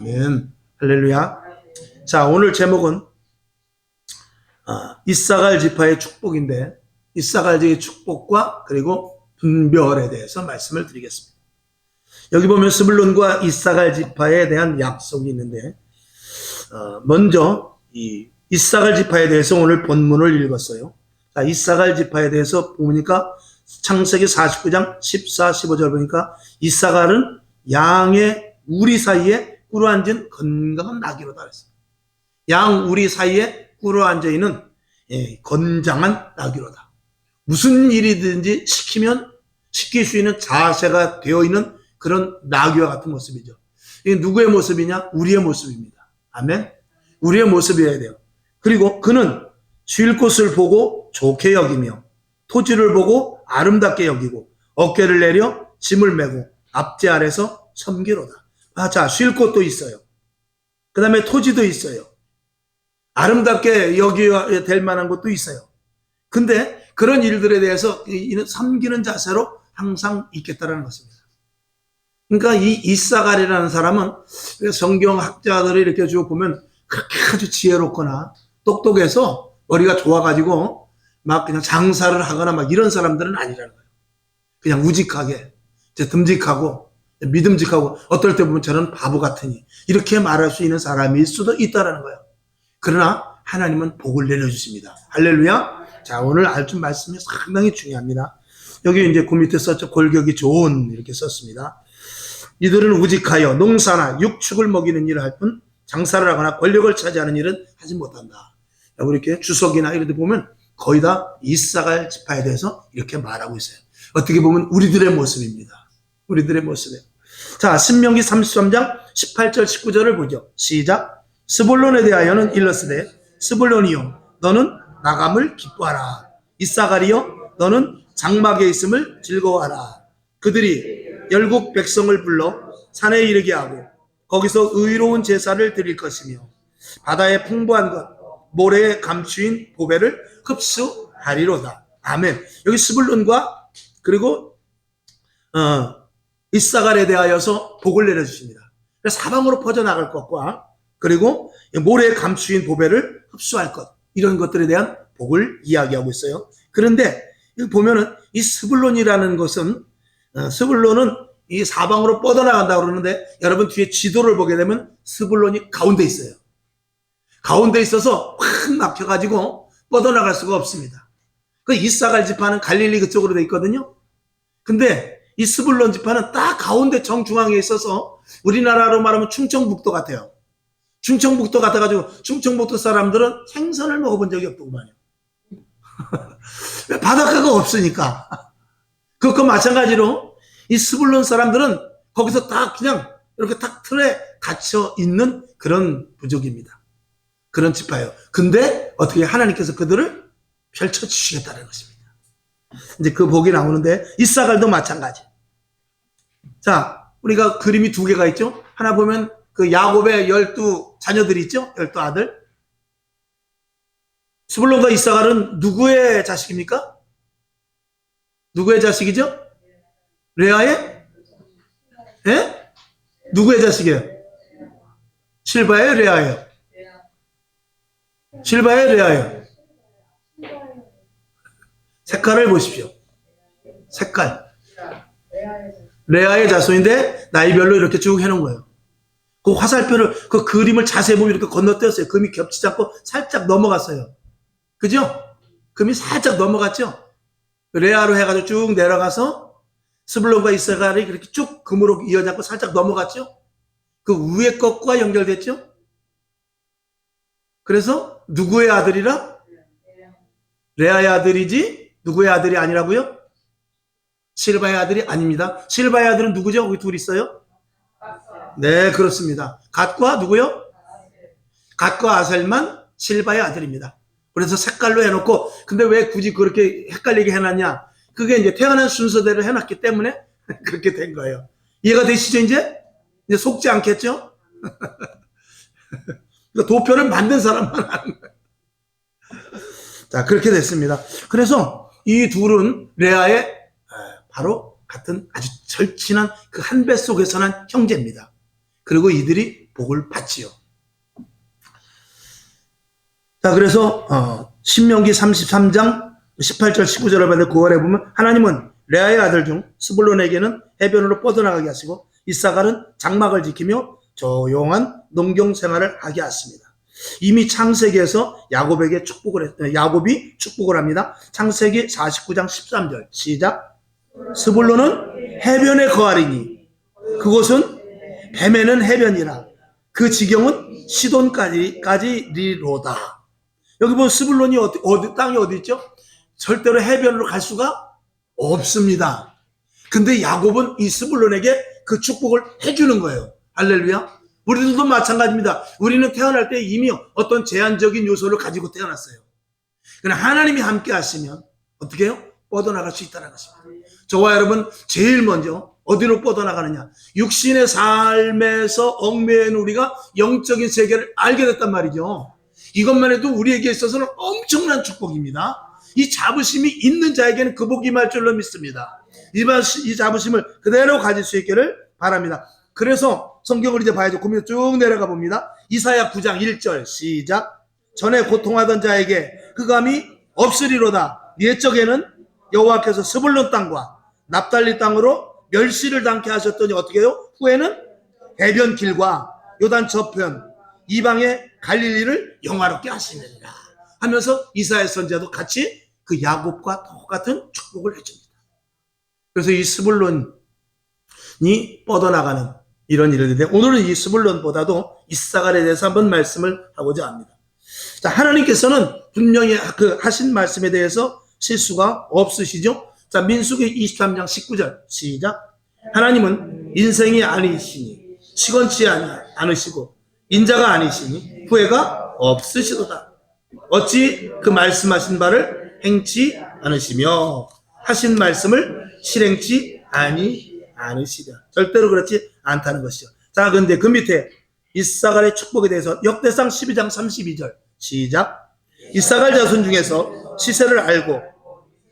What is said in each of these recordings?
아멘. 할렐루야. 자, 오늘 제목은 이사갈 지파의 축복인데, 이사갈의 축복과 그리고 분별에 대해서 말씀을 드리겠습니다. 여기 보면 스불론과 이사갈 지파에 대한 약속이 있는데, 먼저 이 이사갈 지파에 대해서 오늘 본문을 읽었어요. 자, 이사갈 지파에 대해서 보니까 창세기 49장 14, 15절 보니까 이사갈은 양의 우리 사이에 꿇어앉은 건강한 나귀로다 그랬어요. 양 우리 사이에 꿇어앉아 있는 건장한 나귀로다. 무슨 일이든지 시킬 수 있는 자세가 되어 있는 그런 나귀와 같은 모습이죠. 이게 누구의 모습이냐? 우리의 모습입니다. 아멘. 우리의 모습이어야 돼요. 그리고 그는 쉴 곳을 보고 좋게 여기며 토지를 보고 아름답게 여기고 어깨를 내려 짐을 메고 앞제 아래서 섬기로다. 자, 쉴 곳도 있어요. 그 다음에 토지도 있어요. 아름답게 여겨야 될 만한 것도 있어요. 근데 그런 일들에 대해서 섬기는 자세로 항상 있겠다는 것입니다. 그러니까 이 이사갈이라는 사람은 성경학자들이 이렇게 쭉 보면 그렇게 아주 지혜롭거나 똑똑해서 머리가 좋아가지고 막 그냥 장사를 하거나 막 이런 사람들은 아니라는 거예요. 그냥 우직하게, 듬직하고, 믿음직하고, 어떨 때 보면 저는 바보 같으니 이렇게 말할 수 있는 사람일 수도 있다는 거예요. 그러나 하나님은 복을 내려주십니다. 할렐루야. 자, 오늘 알준 말씀이 상당히 중요합니다. 여기 이제 그 밑에 썼죠. 골격이 좋은 이렇게 썼습니다. 이들은 우직하여 농사나 육축을 먹이는 일을 할 뿐 장사를 하거나 권력을 차지하는 일은 하지 못한다. 이렇게 주석이나 이런 데 보면 거의 다 이사갈 지파에 대해서 이렇게 말하고 있어요. 어떻게 보면 우리들의 모습입니다. 우리들의 모습이에요. 자, 신명기 33장 18절 19절을 보죠. 시작. 스불론에 대하여는 일러스되 스불론이요 너는 나감을 기뻐하라. 이사갈이요 너는 장막에 있음을 즐거워하라. 그들이 열국 백성을 불러 산에 이르게 하고 거기서 의로운 제사를 드릴 것이며 바다의 풍부한 것 모래에 감추인 보배를 흡수하리로다. 아멘. 여기 스불론과 그리고 이사갈에 대하여서 복을 내려주십니다. 사방으로 퍼져나갈 것과 그리고 모래에 감추인 보배를 흡수할 것, 이런 것들에 대한 복을 이야기하고 있어요. 그런데 여기 보면은 이 스불론이라는 것은 스불론은 이 사방으로 뻗어나간다고 그러는데 여러분 뒤에 지도를 보게 되면 스불론이 가운데 있어요. 가운데 있어서 확 막혀가지고 뻗어나갈 수가 없습니다. 그 이사갈 지파는 갈릴리 그쪽으로 돼 있거든요. 근데 이 스불론 지파는 딱 가운데 정중앙에 있어서 우리나라로 말하면 충청북도 같아요. 충청북도 같아가지고 충청북도 사람들은 생선을 먹어본 적이 없더구만요. 바닷가가 없으니까. 그것과 마찬가지로 이 스불론 사람들은 거기서 딱 그냥 이렇게 딱 틀에 갇혀 있는 그런 부족입니다. 그런 지파예요. 근데 어떻게 하나님께서 그들을 펼쳐주시겠다는 것입니다. 이제 그 복이 나오는데 이사갈도 마찬가지. 자, 우리가 그림이 두 개가 있죠. 하나 보면 그 야곱의 12 자녀들이 있죠. 12 아들. 스불론과 이사갈은 누구의 자식입니까? 누구의 자식이죠? 레아의? 예? 누구의 자식이에요? 실바예요? 레아예요? 실바예요? 레아예요? 색깔을 보십시오. 색깔. 레아의 자손인데 나이별로 이렇게 쭉 해놓은 거예요. 그 화살표를, 그 그림을 자세히 보면 이렇게 건너뛰었어요. 금이 겹치지 않고 살짝 넘어갔어요. 그죠? 금이 살짝 넘어갔죠? 레아로 해가지고 쭉 내려가서 스불론과 이사갈이 그렇게 쭉 금으로 이어져 갖고 살짝 넘어갔죠? 그 위에 것과 연결됐죠? 그래서 누구의 아들이라? 레아의 아들이지 누구의 아들이 아니라고요? 실바의 아들이 아닙니다. 실바의 아들은 누구죠? 거기 둘 있어요? 네, 그렇습니다. 갓과 누구요? 갓과 아셀만 실바의 아들입니다. 그래서 색깔로 해놓고, 근데 왜 굳이 그렇게 헷갈리게 해놨냐? 그게 이제 태어난 순서대로 해놨기 때문에 그렇게 된 거예요. 이해가 되시죠, 이제? 이제 속지 않겠죠? 도표를 만든 사람만 아는 거예요. 자, 그렇게 됐습니다. 그래서 이 둘은 레아의 바로 같은 아주 절친한 그 한 배 속에서 난 형제입니다. 그리고 이들이 복을 받지요. 자, 그래서 신명기 33장 18절 19절을 봤는데 9월에 보면 하나님은 레아의 아들 중 스불론에게는 해변으로 뻗어나가게 하시고 이사갈은 장막을 지키며 조용한 농경 생활을 하게 하십니다. 이미 창세기에서 야곱이 축복을 합니다. 창세기 49장 13절 시작. 스불론은 해변에 거하리니 그곳은 뱀에는 해변이라 그 지경은 시돈까지리로다. 여기 보면 스불론이 땅이 어디 있죠? 절대로 해변으로 갈 수가 없습니다. 근데 야곱은 이 스불론에게 그 축복을 해주는 거예요. 할렐루야. 우리들도 마찬가지입니다. 우리는 태어날 때 이미 어떤 제한적인 요소를 가지고 태어났어요. 그러나 하나님이 함께 하시면 어떻게 해요? 뻗어나갈 수 있다는 것입니다. 저와 여러분 제일 먼저 어디로 뻗어나가느냐? 육신의 삶에서 얽매여 있는 우리가 영적인 세계를 알게 됐단 말이죠. 이것만 해도 우리에게 있어서는 엄청난 축복입니다. 이 자부심이 있는 자에게는 그 복이 임할 줄로 믿습니다. 이 자부심을 그대로 가질 수 있기를 바랍니다. 그래서 성경을 이제 봐야죠. 그러면 쭉 내려가 봅니다. 이사야 9장 1절 시작. 전에 고통하던 자에게 흑암이 없으리로다. 옛적에는 여호와께서 스불론 땅과 납달리 땅으로 멸시를 당케 하셨더니 어떻게 해요? 후에는 해변 길과 요단 저편 이방의 갈릴리를 영화롭게 하시느니라 하면서 이사야 선지자도 같이 그 야곱과 똑같은 축복을 해줍니다. 그래서 이 스불론이 뻗어나가는 이런 일인데 오늘은 이 스불론보다도 이사갈에 대해서 한번 말씀을 하고자 합니다. 자, 하나님께서는 분명히 그 하신 말씀에 대해서 실수가 없으시죠? 자, 민수기 23장 19절 시작. 하나님은 인생이 아니시니 시건치 않으시고 인자가 아니시니 후회가 없으시도다. 어찌 그 말씀하신 바를 행치 않으시며 하신 말씀을 실행치 않으시랴. 절대로 그렇지 않다는 것이죠. 자, 그런데 그 밑에 이사갈의 축복에 대해서 역대상 12장 32절 시작. 이사갈 자손 중에서 시세를 알고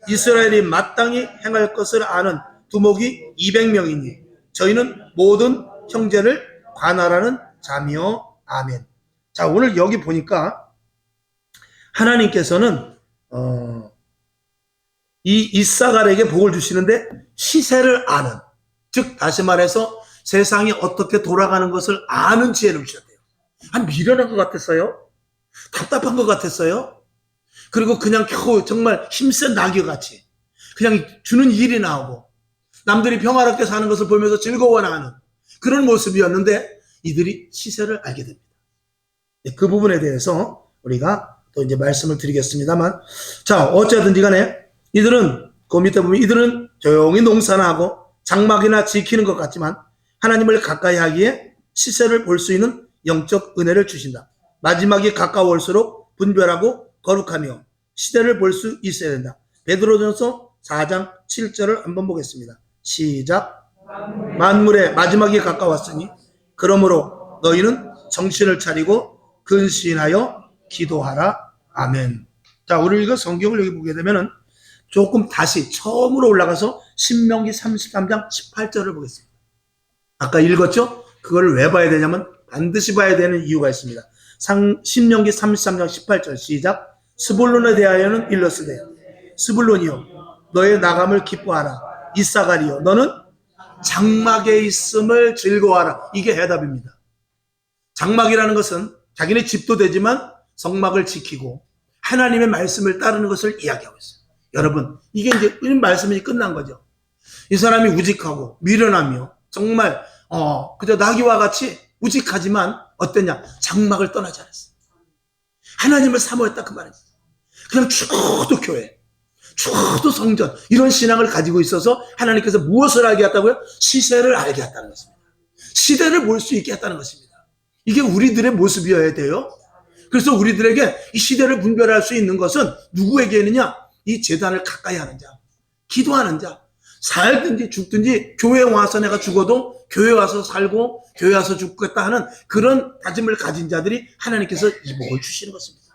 이스라엘이 마땅히 행할 것을 아는 두목이 200명이니 저희는 모든 형제를 관할하는 자며 아멘. 자, 오늘 여기 보니까 하나님께서는 이 이사갈에게 복을 주시는데 시세를 아는, 즉 다시 말해서 세상이 어떻게 돌아가는 것을 아는 지혜를 주셨대요. 미련한 것 같았어요. 답답한 것 같았어요. 그리고 그냥 겨우 정말 힘센 낙엽같이 그냥 주는 일이 나오고 남들이 평화롭게 사는 것을 보면서 즐거워하는 그런 모습이었는데 이들이 시세를 알게 됩니다. 그 부분에 대해서 우리가 또 이제 말씀을 드리겠습니다만, 자, 어쨌든지 간에 이들은 그 밑에 보면 이들은 조용히 농사나 하고 장막이나 지키는 것 같지만 하나님을 가까이 하기에 시세를 볼 수 있는 영적 은혜를 주신다. 마지막이 가까울수록 분별하고 거룩하며 시대를 볼 수 있어야 된다. 베드로전서 4장 7절을 한번 보겠습니다. 시작. 만물의 마지막이 가까웠으니 그러므로 너희는 정신을 차리고 근신하여 기도하라. 아멘. 자, 우리 이거 성경을 여기 보게 되면은 조금 다시 처음으로 올라가서 신명기 33장 18절을 보겠습니다. 아까 읽었죠? 그걸 왜 봐야 되냐면 반드시 봐야 되는 이유가 있습니다. 신명기 33장 18절 시작. 스불론에 대하여는 일렀으되 스불론이여 너의 나감을 기뻐하라. 이사갈이여 너는 장막에 있음을 즐거워하라. 이게 해답입니다. 장막이라는 것은 자기네 집도 되지만 성막을 지키고 하나님의 말씀을 따르는 것을 이야기하고 있어요. 여러분, 이게 이제 말씀이 끝난 거죠. 이 사람이 우직하고 미련하며 정말 그저 나귀와 같이 우직하지만 어땠냐? 장막을 떠나지 않았어요. 하나님을 사모했다 그 말이죠. 그냥 추도 교회, 추도 성전 이런 신앙을 가지고 있어서 하나님께서 무엇을 알게 했다고요? 시세를 알게 했다는 것입니다. 시대를 볼 수 있게 했다는 것입니다. 이게 우리들의 모습이어야 돼요. 그래서 우리들에게 이 시대를 분별할 수 있는 것은 누구에게 있느냐? 이 제단을 가까이 하는 자, 기도하는 자, 살든지 죽든지 교회에 와서 내가 죽어도 교회 와서 살고 교회 와서 죽겠다 하는 그런 다짐을 가진 자들이 하나님께서 이 복을 주시는 것입니다.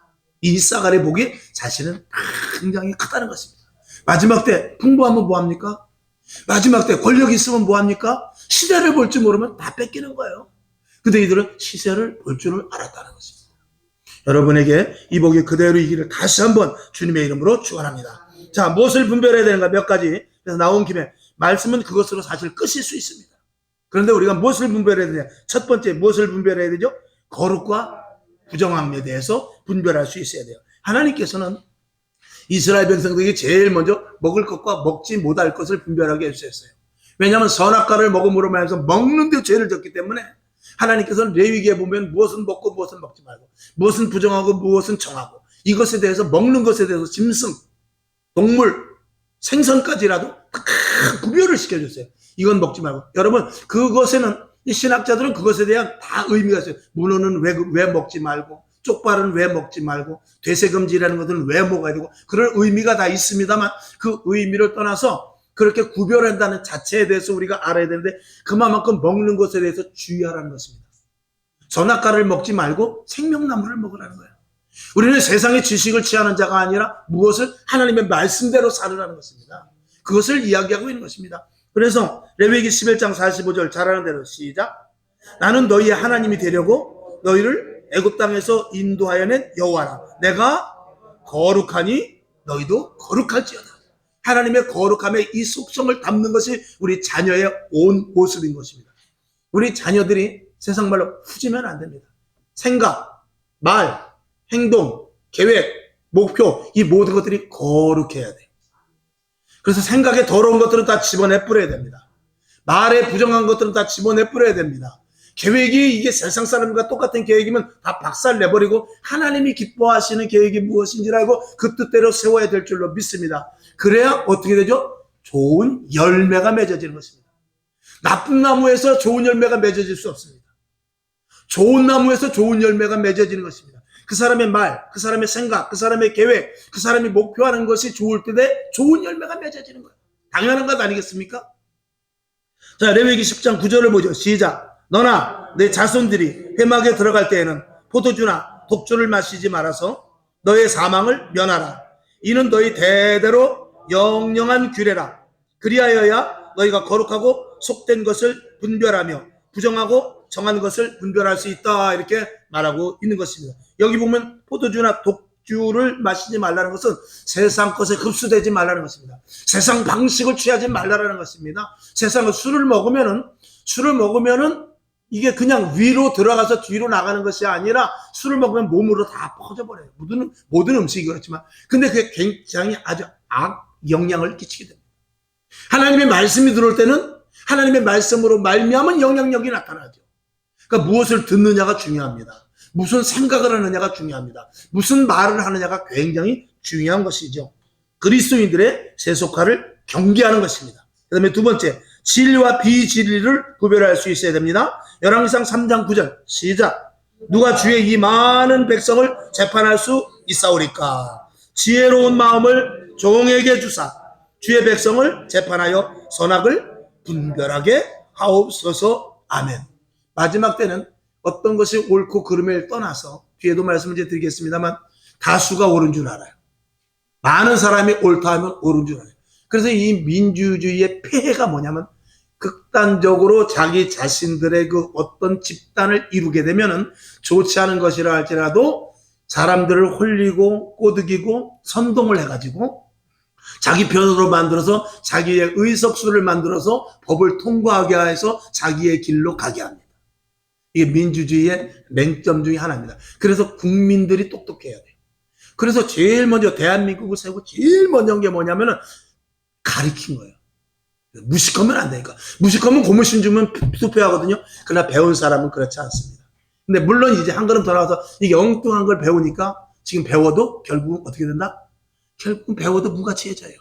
이 이사갈의 복이 사실은 굉장히 크다는 것입니다. 마지막 때 풍부하면 뭐합니까? 마지막 때 권력이 있으면 뭐합니까? 시대를 볼 줄 모르면 다 뺏기는 거예요. 근데 이들은 시세를 볼 줄을 알았다는 것입니다. 여러분에게 이 복이 그대로 이기를 다시 한번 주님의 이름으로 축원합니다. 자, 무엇을 분별해야 되는가 몇 가지. 그래서 나온 김에 말씀은 그것으로 사실 끝일 수 있습니다. 그런데 우리가 무엇을 분별해야 되냐? 첫 번째 무엇을 분별해야 되죠? 거룩과 부정함에 대해서 분별할 수 있어야 돼요. 하나님께서는 이스라엘 백성들에게 제일 먼저 먹을 것과 먹지 못할 것을 분별하게 해주셨어요. 왜냐하면 선악과를 먹음으로 말해서 먹는 데 죄를 졌기 때문에 하나님께서는 레위기에 보면 무엇은 먹고 무엇은 먹지 말고, 무엇은 부정하고 무엇은 정하고, 이것에 대해서 먹는 것에 대해서 짐승, 동물, 생선까지라도 큰 구별을 시켜줬어요. 이건 먹지 말고. 여러분, 그것에는 이 신학자들은 그것에 대한 다 의미가 있어요. 문어는 왜 먹지 말고, 쪽발은 왜 먹지 말고, 돼새금지라는 것들은 왜 먹어야 되고, 그런 의미가 다 있습니다만 그 의미를 떠나서 그렇게 구별한다는 자체에 대해서 우리가 알아야 되는데, 그만큼 먹는 것에 대해서 주의하라는 것입니다. 선악과를 먹지 말고 생명나무를 먹으라는 거예요. 우리는 세상의 지식을 취하는 자가 아니라 무엇을 하나님의 말씀대로 살으라는 것입니다. 그것을 이야기하고 있는 것입니다. 그래서 레위기 11장 45절 잘하는 대로 시작. 나는 너희의 하나님이 되려고 너희를 애굽 땅에서 인도하여 낸 여호와라. 내가 거룩하니 너희도 거룩할지어다. 하나님의 거룩함의 이 속성을 담는 것이 우리 자녀의 온 모습인 것입니다. 우리 자녀들이 세상 말로 후지면 안 됩니다. 생각, 말, 행동, 계획, 목표, 이 모든 것들이 거룩해야 돼요. 그래서 생각에 더러운 것들은 다 집어내 뿌려야 됩니다. 말에 부정한 것들은 다 집어내 뿌려야 됩니다. 계획이 이게 세상 사람과 똑같은 계획이면 다 박살 내버리고 하나님이 기뻐하시는 계획이 무엇인지를 알고 그 뜻대로 세워야 될 줄로 믿습니다. 그래야 어떻게 되죠? 좋은 열매가 맺어지는 것입니다. 나쁜 나무에서 좋은 열매가 맺어질 수 없습니다. 좋은 나무에서 좋은 열매가 맺어지는 것입니다. 그 사람의 말, 그 사람의 생각, 그 사람의 계획, 그 사람이 목표하는 것이 좋을 때에 좋은 열매가 맺어지는 거예요. 당연한 것 아니겠습니까? 자, 레위기 10장 9절을 보죠. 시작. 너나 내 자손들이 회막에 들어갈 때에는 포도주나 독주를 마시지 말아서 너의 사망을 면하라. 이는 너희 대대로 영영한 규례라. 그리하여야 너희가 거룩하고 속된 것을 분별하며 부정하고 정한 것을 분별할 수 있다. 이렇게 말하고 있는 것입니다. 여기 보면 포도주나 독주를 마시지 말라는 것은 세상 것에 흡수되지 말라는 것입니다. 세상 방식을 취하지 말라는 것입니다. 세상의 술을 먹으면은 이게 그냥 위로 들어가서 뒤로 나가는 것이 아니라 술을 먹으면 몸으로 다 퍼져버려요. 모든 음식이 그렇지만. 근데 그게 굉장히 아주 악 영향을 끼치게 됩니다. 하나님의 말씀이 들어올 때는 하나님의 말씀으로 말미암은 영향력이 나타나죠. 그러니까 무엇을 듣느냐가 중요합니다. 무슨 생각을 하느냐가 중요합니다. 무슨 말을 하느냐가 굉장히 중요한 것이죠. 그리스도인들의 세속화를 경계하는 것입니다. 그 다음에 두 번째, 진리와 비진리를 구별할 수 있어야 됩니다. 열왕기상 3장 9절 시작. 누가 주의 이 많은 백성을 재판할 수 있사오리까. 지혜로운 마음을 종에게 주사 주의 백성을 재판하여 선악을 분별하게 하옵소서. 아멘. 마지막 때는 어떤 것이 옳고 그름을 떠나서 뒤에도 말씀을 드리겠습니다만 다수가 옳은 줄 알아요. 많은 사람이 옳다 하면 옳은 줄 알아요. 그래서 이 민주주의의 폐해가 뭐냐면 극단적으로 자기 자신들의 그 어떤 집단을 이루게 되면은 좋지 않은 것이라 할지라도 사람들을 홀리고 꼬드기고 선동을 해가지고 자기 편으로 만들어서 자기의 의석수를 만들어서 법을 통과하게 해서 자기의 길로 가게 합니다. 이게 민주주의의 맹점 중에 하나입니다. 그래서 국민들이 똑똑해야 돼요. 그래서 제일 먼저 대한민국을 세우고 제일 먼저 한 게 뭐냐면은 가르친 거예요. 무식하면 안 되니까. 무식하면 고무신 주면 투표하거든요. 그러나 배운 사람은 그렇지 않습니다. 근데 물론 이제 한 걸음 더 나와서 이게 엉뚱한 걸 배우니까 지금 배워도 결국 어떻게 된다? 결국 배워도 무가치해져요.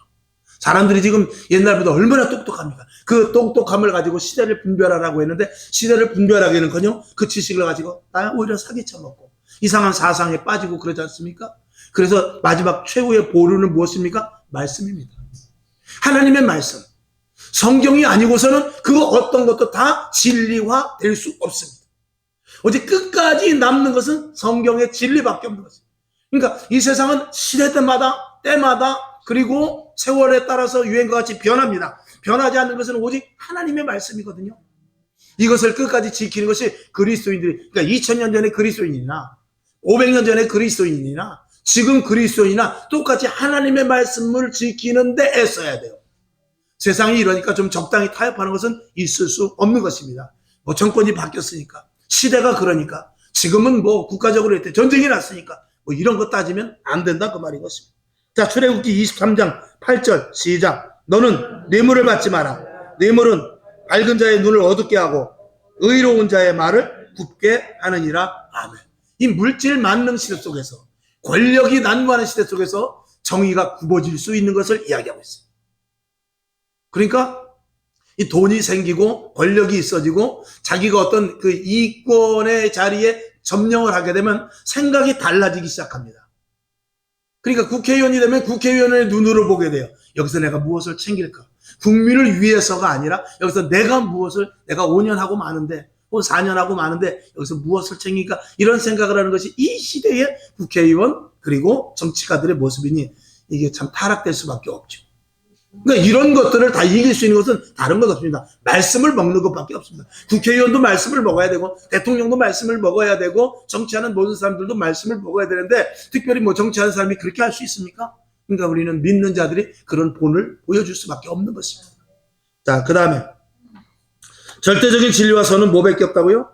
사람들이 지금 옛날보다 얼마나 똑똑합니까? 그 똑똑함을 가지고 시대를 분별하라고 했는데 시대를 분별하기는커녕 그 지식을 가지고 오히려 사기쳐먹고 이상한 사상에 빠지고 그러지 않습니까? 그래서 마지막 최후의 보루는 무엇입니까? 말씀입니다. 하나님의 말씀. 성경이 아니고서는 그 어떤 것도 다 진리화 될 수 없습니다. 오직 끝까지 남는 것은 성경의 진리밖에 없는 것입니다. 그러니까 이 세상은 시대마다 때마다 그리고 세월에 따라서 유행과 같이 변합니다. 변하지 않는 것은 오직 하나님의 말씀이거든요. 이것을 끝까지 지키는 것이 그리스도인들이, 그러니까 2000년 전에 그리스도인이나 500년 전에 그리스도인이나 지금 그리스도인이나 똑같이 하나님의 말씀을 지키는 데 애써야 돼요. 세상이 이러니까 좀 적당히 타협하는 것은 있을 수 없는 것입니다. 뭐 정권이 바뀌었으니까, 시대가 그러니까, 지금은 뭐 국가적으로 했대, 전쟁이 났으니까 뭐 이런 거 따지면 안 된다 그 말인 것입니다. 자, 출애굽기 23장 8절 시작. 너는 뇌물을 받지 마라. 뇌물은 밝은 자의 눈을 어둡게 하고 의로운 자의 말을 굽게 하느니라. 아멘. 이 물질 만능 시대 속에서, 권력이 난무하는 시대 속에서 정의가 굽어질 수 있는 것을 이야기하고 있어요. 그러니까 이 돈이 생기고 권력이 있어지고 자기가 어떤 그 이권의 자리에 점령을 하게 되면 생각이 달라지기 시작합니다. 그러니까 국회의원이 되면 국회의원의 눈으로 보게 돼요. 여기서 내가 무엇을 챙길까? 국민을 위해서가 아니라 여기서 내가 무엇을, 내가 5년 하고 마는데 혹은 4년 하고 마는데 여기서 무엇을 챙길까? 이런 생각을 하는 것이 이 시대의 국회의원 그리고 정치가들의 모습이니 이게 참 타락될 수밖에 없죠. 그러니까 이런 것들을 다 이길 수 있는 것은 다른 것 없습니다. 말씀을 먹는 것밖에 없습니다. 국회의원도 말씀을 먹어야 되고 대통령도 말씀을 먹어야 되고 정치하는 모든 사람들도 말씀을 먹어야 되는데 특별히 뭐 정치하는 사람이 그렇게 할 수 있습니까? 그러니까 우리는 믿는 자들이 그런 본을 보여줄 수밖에 없는 것입니다. 자, 그 다음에 절대적인 진리와 선은 뭐밖에 없다고요?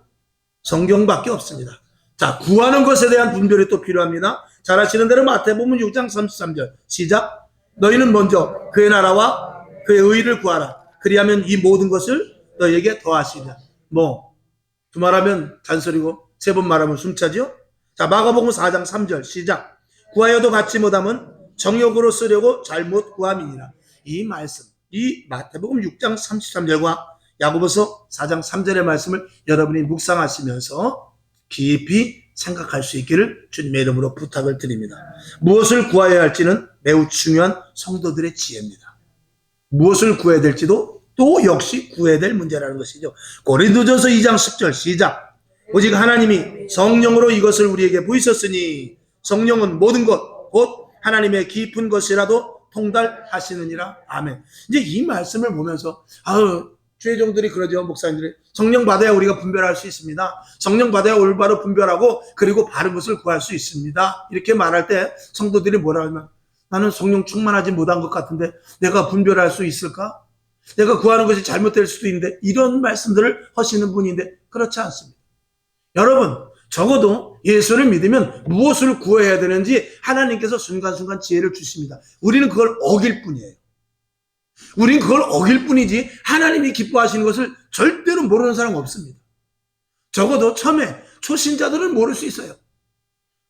성경밖에 없습니다. 자, 구하는 것에 대한 분별이 또 필요합니다. 잘 아시는 대로 마태복음 6장 33절 시작. 너희는 먼저 그의 나라와 그의 의를 구하라. 그리하면 이 모든 것을 너희에게 더하시리라. 뭐 두말하면 잔소리고 세 번 말하면 숨차죠. 자, 마가복음 4장 3절 시작. 구하여도 받지 못하면 정욕으로 쓰려고 잘못 구함이니라. 이 말씀, 이 마태복음 6장 33절과 야고보서 4장 3절의 말씀을 여러분이 묵상하시면서 깊이 생각할 수 있기를 주님의 이름으로 부탁을 드립니다. 무엇을 구해야 할지는 매우 중요한 성도들의 지혜입니다. 무엇을 구해야 될지도 또 역시 구해야 될 문제라는 것이죠. 고린도전서 2장 10절 시작. 오직 하나님이 성령으로 이것을 우리에게 보이셨으니 성령은 모든 것 곧 하나님의 깊은 것이라도 통달하시느니라. 아멘. 이제 이 말씀을 보면서 죄종들이 그러죠. 목사님들이 성령 받아야 우리가 분별할 수 있습니다. 성령 받아야 올바로 분별하고 그리고 바른 것을 구할 수 있습니다. 이렇게 말할 때 성도들이 뭐라 하면 나는 성령 충만하지 못한 것 같은데 내가 분별할 수 있을까? 내가 구하는 것이 잘못될 수도 있는데 이런 말씀들을 하시는 분인데 그렇지 않습니다. 여러분 적어도 예수를 믿으면 무엇을 구해야 되는지 하나님께서 순간순간 지혜를 주십니다. 우리는 그걸 어길 뿐이에요. 우린 그걸 어길 뿐이지 하나님이 기뻐하시는 것을 절대로 모르는 사람 없습니다. 적어도 처음에 초신자들은 모를 수 있어요.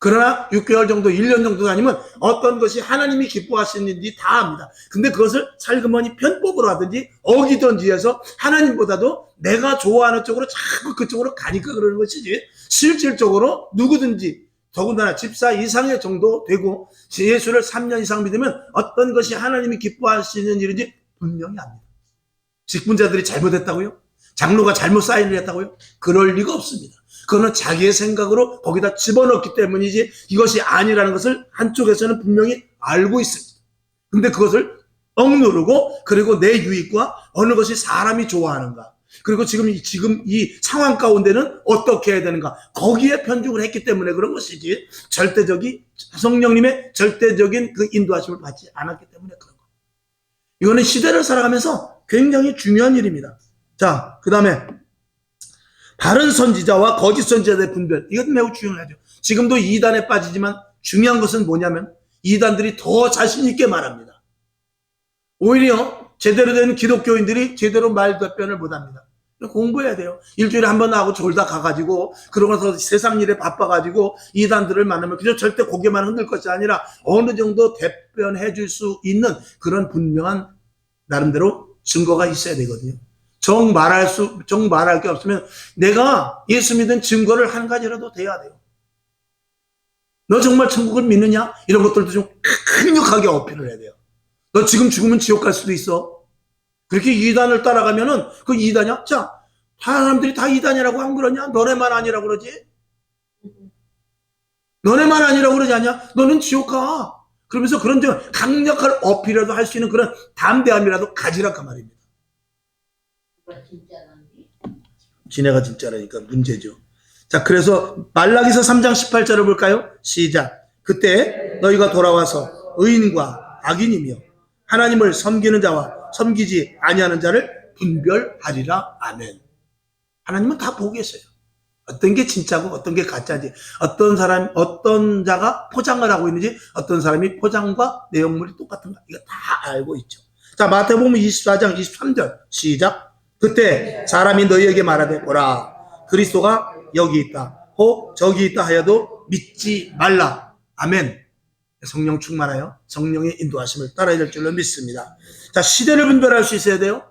그러나 6개월 정도, 1년 정도 다니면 어떤 것이 하나님이 기뻐하시는지 다 압니다. 근데 그것을 살그머니 편법으로 하든지 어기든지 해서 하나님보다도 내가 좋아하는 쪽으로 자꾸 그쪽으로 가니까 그러는 것이지 실질적으로 누구든지 더군다나 집사 이상의 정도 되고 예수를 3년 이상 믿으면 어떤 것이 하나님이 기뻐하시는 일인지 분명히 압니다. 직분자들이 잘못했다고요? 장로가 잘못 사인을 했다고요? 그럴 리가 없습니다. 그거는 자기의 생각으로 거기다 집어넣기 때문이지 이것이 아니라는 것을 한쪽에서는 분명히 알고 있습니다. 근데 그것을 억누르고 그리고 내 유익과 어느 것이 사람이 좋아하는가 그리고 지금 이 상황 가운데는 어떻게 해야 되는가 거기에 편중을 했기 때문에 그런 것이지 절대적인 성령님의 절대적인 그 인도하심을 받지 않았기 때문에 그런 거예요. 이거는 시대를 살아가면서 굉장히 중요한 일입니다. 자, 그 다음에 바른 선지자와 거짓 선지자의 분별 이것도 매우 중요하죠. 지금도 이단에 빠지지만 중요한 것은 뭐냐면 이단들이 더 자신 있게 말합니다. 오히려 제대로 된 기독교인들이 제대로 말답변을 못합니다. 공부해야 돼요. 일주일에 한 번 나하고 졸다 가가지고 그러고서 세상 일에 바빠가지고 이단들을 만나면 그저 절대 고개만 흔들 것이 아니라 어느 정도 답변해 줄 수 있는 그런 분명한 나름대로 증거가 있어야 되거든요. 정 말할 게 없으면 내가 예수 믿은 증거를 한 가지라도 돼야 돼요. 너 정말 천국을 믿느냐? 이런 것들도 좀 강력하게 어필을 해야 돼요. 너 지금 죽으면 지옥 갈 수도 있어. 그렇게 이단을 따라가면은 그 이단이야? 자, 사람들이 다 이단이라고 안 그러냐? 너네만 아니라고 그러지? 너네만 아니라고 그러지 않냐? 너는 지옥 가. 그러면서 그런 좀 강력한 어필이라도 할 수 있는 그런 담대함이라도 가지라 그 말입니다. 지네가 진짜라니까 문제죠. 자, 그래서 말라기서 3장 18절을 볼까요? 시작. 그때 너희가 돌아와서 의인과 악인이며 하나님을 섬기는 자와 섬기지 아니하는 자를 분별하리라. 아멘. 하나님은 다 보고 계세요. 어떤 게 진짜고 어떤 게 가짜인지, 어떤 자가 포장을 하고 있는지, 어떤 사람이 포장과 내용물이 똑같은가, 이거 다 알고 있죠. 자, 마태복음 24장 23절 시작. 그때 사람이 너희에게 말하되 보라 그리스도가 여기 있다 혹 저기 있다 하여도 믿지 말라. 아멘. 성령 충만하여 성령의 인도하심을 따라야 될 줄로 믿습니다. 자, 시대를 분별할 수 있어야 돼요.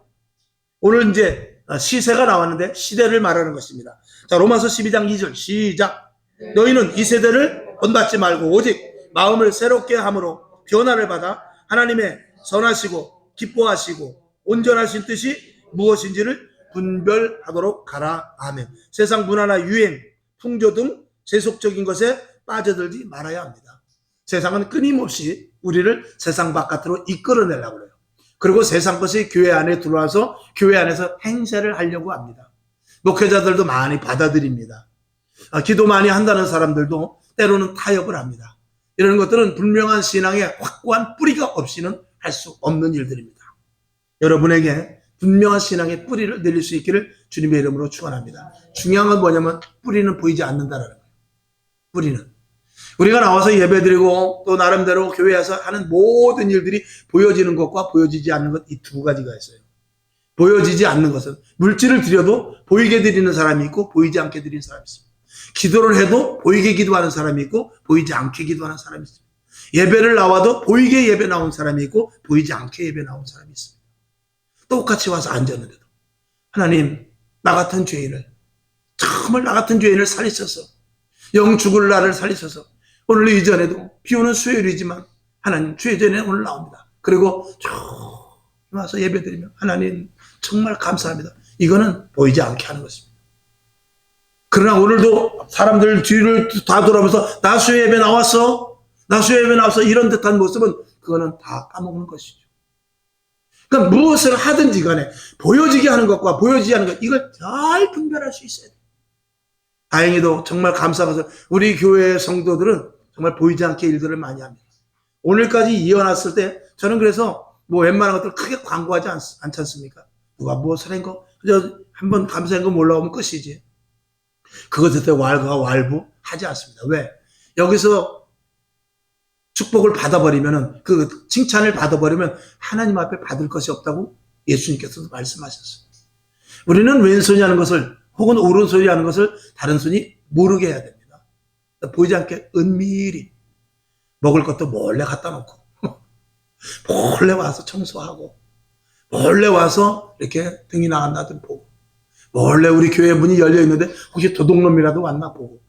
오늘 이제 시세가 나왔는데 시대를 말하는 것입니다. 자, 로마서 12장 2절 시작. 너희는 이 세대를 본받지 말고 오직 마음을 새롭게 함으로 변화를 받아 하나님의 선하시고 기뻐하시고 온전하신 뜻이 무엇인지를 분별하도록 하라. 아멘. 세상 문화나 유행, 풍조 등 세속적인 것에 빠져들지 말아야 합니다. 세상은 끊임없이 우리를 세상 바깥으로 이끌어내려고 그래요. 그리고 세상 것이 교회 안에 들어와서 교회 안에서 행세를 하려고 합니다. 목회자들도 많이 받아들입니다. 기도 많이 한다는 사람들도 때로는 타협을 합니다. 이런 것들은 분명한 신앙의 확고한 뿌리가 없이는 할 수 없는 일들입니다. 여러분에게 분명한 신앙의 뿌리를 내릴 수 있기를 주님의 이름으로 축원합니다. 중요한 건 뭐냐면 뿌리는 보이지 않는다라는 거예요. 뿌리는. 우리가 나와서 예배드리고 또 나름대로 교회에서 하는 모든 일들이 보여지는 것과 보여지지 않는 것, 이 두 가지가 있어요. 보여지지 않는 것은 물질을 드려도 보이게 드리는 사람이 있고 보이지 않게 드리는 사람이 있습니다. 기도를 해도 보이게 기도하는 사람이 있고 보이지 않게 기도하는 사람이 있습니다. 예배를 나와도 보이게 예배 나온 사람이 있고 보이지 않게 예배 나온 사람이 있습니다. 똑같이 와서 앉았는데도 하나님, 나 같은 죄인을, 정말 나 같은 죄인을 살리셔서 영 죽을 나를 살리셔서 오늘 이전에도 비 오는 수요일이지만 하나님 주의 전에 오늘 나옵니다. 그리고 쭉 와서 예배드리면 하나님 정말 감사합니다. 이거는 보이지 않게 하는 것입니다. 그러나 오늘도 사람들 뒤를 다 돌아보면서 나 수요 예배 나왔어, 나 수요 예배 나왔어 이런 듯한 모습은 그거는 다 까먹는 것이죠. 그러니까 무엇을 하든지 간에 보여지게 하는 것과 보여지지 않는 것, 이걸 잘 분별할 수 있어야 돼요. 다행히도 정말 감사한 것은 우리 교회 성도들은 정말 보이지 않게 일들을 많이 합니다. 오늘까지 이어놨을 때 저는 그래서 뭐 웬만한 것들 크게 광고하지 않지 않습니까? 누가 무엇을 한 거 그저 한번 감사한 거 올라오면 끝이지. 그것에 대해 왈부 하지 않습니다. 왜? 여기서 축복을 받아버리면은, 그 칭찬을 받아버리면 하나님 앞에 받을 것이 없다고 예수님께서도 말씀하셨어요. 우리는 왼손이 하는 것을 혹은 오른손이 하는 것을 다른 손이 모르게 해야 됩니다. 보이지 않게 은밀히 먹을 것도 몰래 갖다 놓고 몰래 와서 청소하고 몰래 와서 이렇게 등이 나갔나 보고 몰래 우리 교회 문이 열려 있는데 혹시 도둑놈이라도 왔나 보고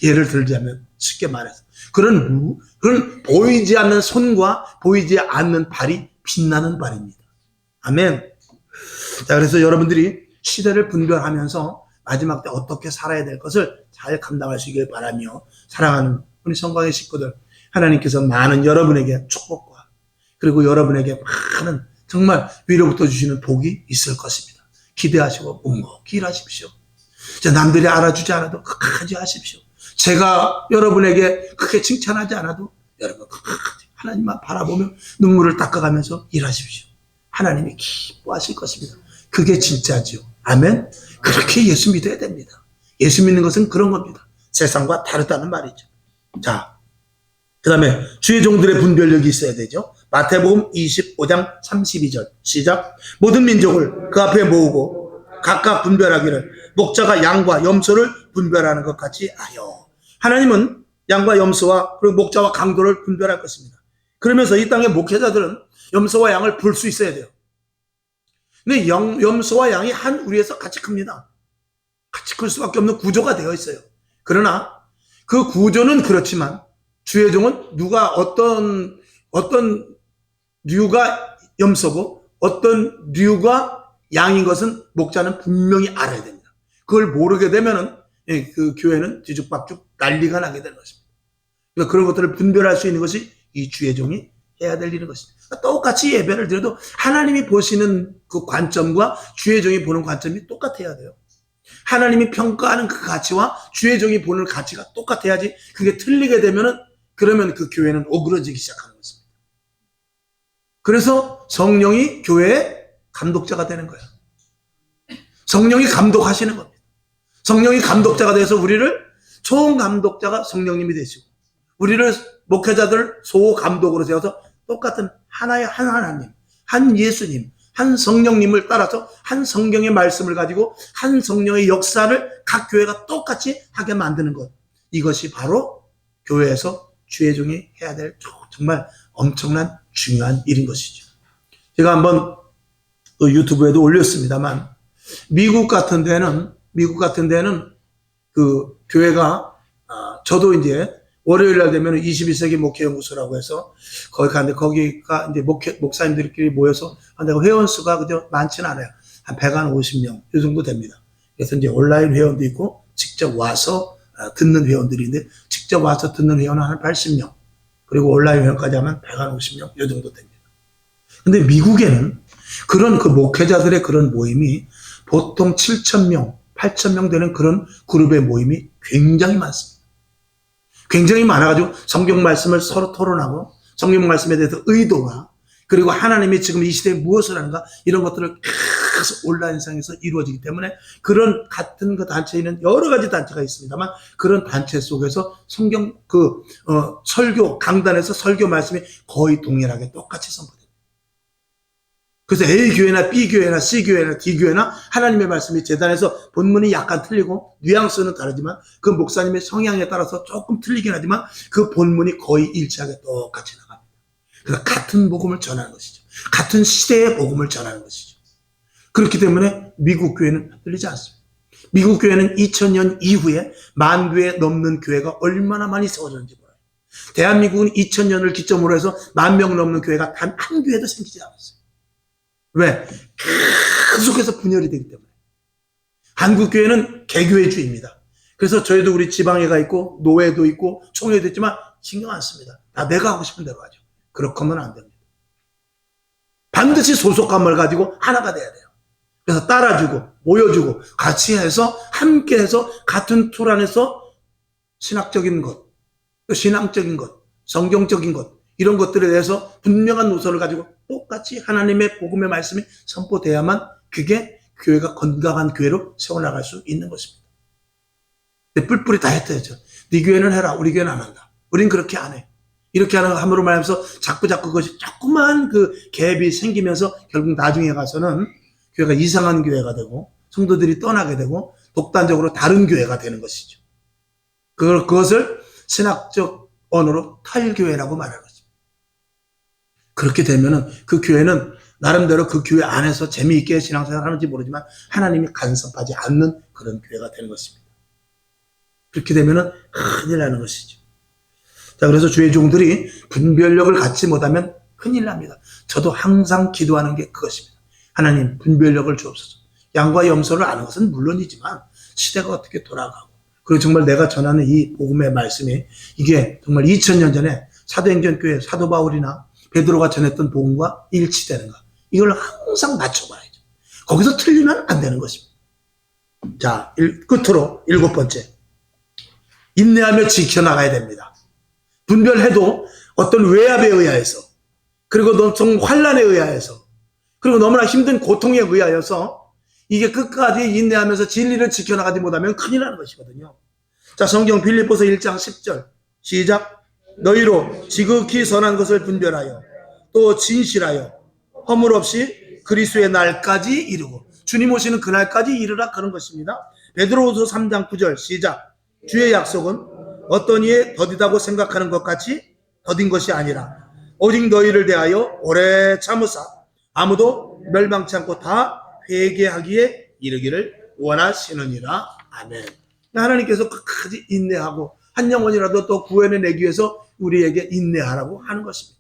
예를 들자면 쉽게 말해서 그런 보이지 않는 손과 보이지 않는 발이 빛나는 발입니다. 아멘. 자, 그래서 여러분들이 시대를 분별하면서 마지막 때 어떻게 살아야 될 것을 잘 감당하시길 바라며 사랑하는 우리 성광의 식구들, 하나님께서 많은 여러분에게 축복과 그리고 여러분에게 많은 정말 위로부터 주시는 복이 있을 것입니다. 기대하시고 묵묵히 일하십시오. 남들이 알아주지 않아도 끝까지 하십시오. 제가 여러분에게 크게 칭찬하지 않아도 여러분 끝까지 하나님만 바라보며 눈물을 닦아가면서 일하십시오. 하나님이 기뻐하실 것입니다. 그게 진짜죠. 아멘. 그렇게 예수 믿어야 됩니다. 예수 믿는 것은 그런 겁니다. 세상과 다르다는 말이죠. 자, 그 다음에 주의 종들의 분별력이 있어야 되죠. 마태복음 25장 32절 시작. 모든 민족을 그 앞에 모으고 각각 분별하기를 목자가 양과 염소를 분별하는 것 같이 하여. 하나님은 양과 염소와 그리고 목자와 강도를 분별할 것입니다. 그러면서 이 땅의 목회자들은 염소와 양을 볼 수 있어야 돼요. 근데 염소와 양이 한 우리에서 같이 큽니다. 같이 클 수밖에 없는 구조가 되어 있어요. 그러나 그 구조는 그렇지만 주의 종은 누가 어떤 류가 염소고 어떤 류가 양인 것은 목자는 분명히 알아야 됩니다. 그걸 모르게 되면은 그 교회는 뒤죽박죽 난리가 나게 되는 것입니다. 그러니까 그런 것들을 분별할 수 있는 것이 이 주의 종이 해야 될 일인 것입니다. 똑같이 예배를 드려도 하나님이 보시는 그 관점과 주의 종이 보는 관점이 똑같아야 돼요. 하나님이 평가하는 그 가치와 주의 종이 보는 가치가 똑같아야지. 그게 틀리게 되면은 그러면 그 교회는 오그러지기 시작하는 것입니다. 그래서 성령이 교회의 감독자가 되는 거예요. 성령이 감독하시는 겁니다. 성령이 감독자가 돼서 우리를 총감독자가 성령님이 되시고 우리를 목회자들 소감독으로 세워서 똑같은 하나의 한 하나님, 한 예수님, 한 성령님을 따라서 한 성경의 말씀을 가지고 한 성령의 역사를 각 교회가 똑같이 하게 만드는 것. 이것이 바로 교회에서 주의 종이 해야 될 정말 엄청난 중요한 일인 것이죠. 제가 한번 유튜브에도 올렸습니다만 미국 같은 데는 그 교회가 저도 이제 월요일 날 되면 21세기 목회연구소라고 해서 거기 가는데 거기가 이제 목사님들끼리 모여서 내가 회원 수가 그저 많지는 않아요. 한 150명 이 정도 됩니다. 그래서 이제 온라인 회원도 있고 직접 와서 듣는 회원들인데 직접 와서 듣는 회원은 한 80명 그리고 온라인 회원까지 하면 150명 이 정도 됩니다. 근데 미국에는 그런 그 목회자들의 그런 모임이 보통 7,000명, 8,000명 되는 그런 그룹의 모임이 굉장히 많습니다. 굉장히 많아가지고 성경 말씀을 서로 토론하고 성경 말씀에 대해서 의도가 그리고 하나님이 지금 이 시대에 무엇을 하는가 이런 것들을 계속 온라인상에서 이루어지기 때문에 그런 같은 그 단체에는 여러 가지 단체가 있습니다만 그런 단체 속에서 성경 설교 강단에서 설교 말씀이 거의 동일하게 똑같이 선포됩니다. 그래서 A 교회나 B 교회나 C 교회나 D 교회나 하나님의 말씀이 재단에서 본문이 약간 틀리고 뉘앙스는 다르지만 그 목사님의 성향에 따라서 조금 틀리긴 하지만 그 본문이 거의 일치하게 똑같이 나갑니다. 그래서 같은 복음을 전하는 것이죠. 같은 시대의 복음을 전하는 것이죠. 그렇기 때문에 미국 교회는 틀리지 않습니다. 미국 교회는 2000년 이후에 10,000교회 넘는 교회가 얼마나 많이 세워졌는지 몰라요. 대한민국은 2000년을 기점으로 해서 10,000명 넘는 교회가 단 한 교회도 생기지 않았어요. 왜? 계속해서 분열이 되기 때문에. 한국교회는 개교회주의입니다. 그래서 저희도 우리 지방회가 있고 노회도 있고 총회도 있지만 신경 안 씁니다. 다 내가 하고 싶은 대로 하죠. 그렇게 하면 안 됩니다. 반드시 소속감을 가지고 하나가 돼야 돼요. 그래서 따라주고 모여주고 같이 해서 함께 해서 같은 틀 안에서 신학적인 것, 또 신앙적인 것, 성경적인 것 이런 것들에 대해서 분명한 노선을 가지고 똑같이 하나님의 복음의 말씀이 선포돼야만 그게 교회가 건강한 교회로 세워나갈 수 있는 것입니다. 근데 뿔뿔이 다 흩어져. 네 교회는 해라. 우리 교회는 안 한다. 우린 그렇게 안 해. 이렇게 하는 함으로 말하면서 자꾸 그것이 조그만 그 갭이 생기면서 결국 나중에 가서는 교회가 이상한 교회가 되고 성도들이 떠나게 되고 독단적으로 다른 교회가 되는 것이죠. 그것을 신학적 언어로 탈교회라고 말하는 거죠. 그렇게 되면은 그 교회는 나름대로 그 교회 안에서 재미있게 신앙생활 하는지 모르지만 하나님이 간섭하지 않는 그런 교회가 되는 것입니다. 그렇게 되면은 큰일 나는 것이죠. 자, 그래서 주의 종들이 분별력을 갖지 못하면 큰일 납니다. 저도 항상 기도하는 게 그것입니다. 하나님 분별력을 주옵소서. 양과 염소를 아는 것은 물론이지만 시대가 어떻게 돌아가고 그리고 정말 내가 전하는 이 복음의 말씀이 이게 정말 2000년 전에 사도행전 교회 사도 바울이나 베드로가 전했던 복음과 일치되는가 이걸 항상 맞춰봐야죠. 거기서 틀리면 안 되는 것입니다. 자, 끝으로 7번째 인내하며 지켜나가야 됩니다. 분별해도 어떤 외압에 의하여서 그리고 너무 환난에 의하여서 그리고 너무나 힘든 고통에 의하여서 이게 끝까지 인내하면서 진리를 지켜나가지 못하면 큰일 나는 것이거든요. 자, 성경 빌립보서 1장 10절 시작. 너희로 지극히 선한 것을 분별하여 또 진실하여 허물 없이 그리스도의 날까지 이르고 주님 오시는 그날까지 이르라 그런 것입니다. 베드로후서 3장 9절 시작. 주의 약속은 어떤 이에 더디다고 생각하는 것 같이 더딘 것이 아니라 오직 너희를 대하여 오래 참으사 아무도 멸망치 않고 다 회개하기에 이르기를 원하시느니라. 아멘. 하나님께서 끝까지 인내하고 한 영혼이라도 또 구원해내기 위해서 우리에게 인내하라고 하는 것입니다.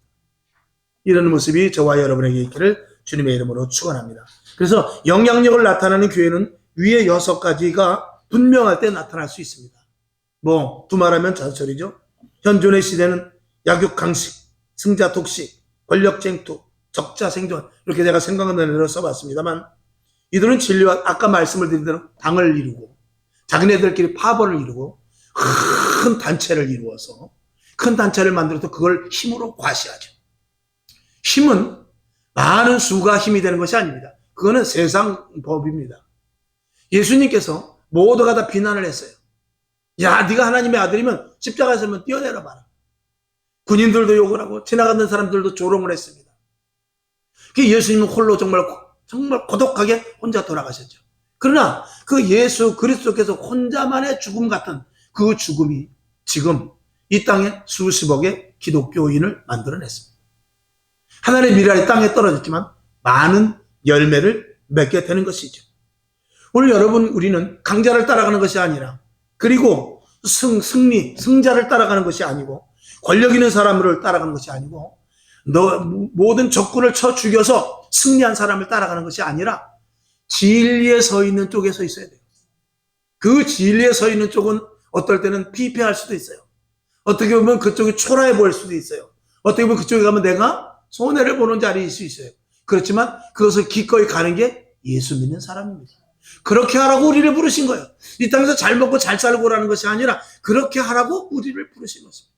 이런 모습이 저와 여러분에게 있기를 주님의 이름으로 축원합니다. 그래서 영향력을 나타내는 교회는 위에 6가지가 분명할 때 나타날 수 있습니다. 두말하면 전설이죠. 현존의 시대는 약육강식, 승자 독식, 권력쟁투, 적자 생존 이렇게 제가 생각나는 대로 써봤습니다만 이들은 진리와 아까 말씀을 드린 대로 당을 이루고 자기네들끼리 파벌을 이루고 큰 단체를 이루어서 큰 단체를 만들어서 그걸 힘으로 과시하죠. 힘은 많은 수가 힘이 되는 것이 아닙니다. 그거는 세상 법입니다. 예수님께서 모두가 다 비난을 했어요. 야, 네가 하나님의 아들이면 십자가에서 뛰어내려 봐라. 군인들도 욕을 하고 지나가는 사람들도 조롱을 했습니다. 예수님은 홀로 정말 고독하게 혼자 돌아가셨죠. 그러나 그 예수 그리스도께서 혼자만의 죽음 같은 그 죽음이 지금 이 땅에 수십억의 기독교인을 만들어냈습니다. 하나님의 미랄이 땅에 떨어졌지만 많은 열매를 맺게 되는 것이죠. 오늘 여러분, 우리는 강자를 따라가는 것이 아니라, 그리고 승자를 따라가는 것이 아니고, 권력 있는 사람을 따라가는 것이 아니고, 모든 적군을 쳐 죽여서 승리한 사람을 따라가는 것이 아니라 진리에 서 있는 쪽에 서 있어야 돼요. 그 진리에 서 있는 쪽은 어떨 때는 피폐할 수도 있어요. 어떻게 보면 그쪽이 초라해 보일 수도 있어요. 어떻게 보면 그쪽에 가면 내가 손해를 보는 자리일 수 있어요. 그렇지만 그것을 기꺼이 가는 게 예수 믿는 사람입니다. 그렇게 하라고 우리를 부르신 거예요. 이 땅에서 잘 먹고 잘 살고라는 것이 아니라 그렇게 하라고 우리를 부르신 것입니다.